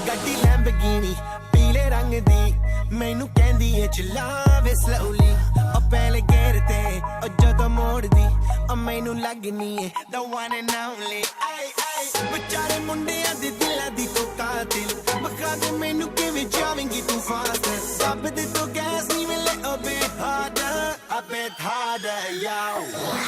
ਗੱਡੀ ਲੈਂਬਰਗਿਨੀ ਪੀਲੇ ਰੰਗ ਦੀ ਮੈਨੂੰ ਕਹਿੰਦੀ ਏ ਚਲਾਵੇ slowly ਉਹ ਪਹਿਲੇ ਗੇਰ ਤੇ ਉਹ ਜਦੋਂ ਮੋੜਦੀ ਉਹ ਮੈਨੂੰ ਲੱਗਨੀ ਏ the one and only ਵਿਚਾਰੇ ਮੁੰਡਿਆਂ ਦੇ ਦਿਲਾਂ ਦੀ ਤੂੰ ਕਾਤਿਲ ਬਖਾ ਦੇ ਮੈਨੂੰ ਕਿਵੇਂ ਜਾਵੇਂਗੀ ਤੂੰ ਫਾਸਟ ਦੱਬ ਦੇ ਤੂੰ ਗੈਸ ਨਹੀਂ ਮਿਲੇ a bit harder yo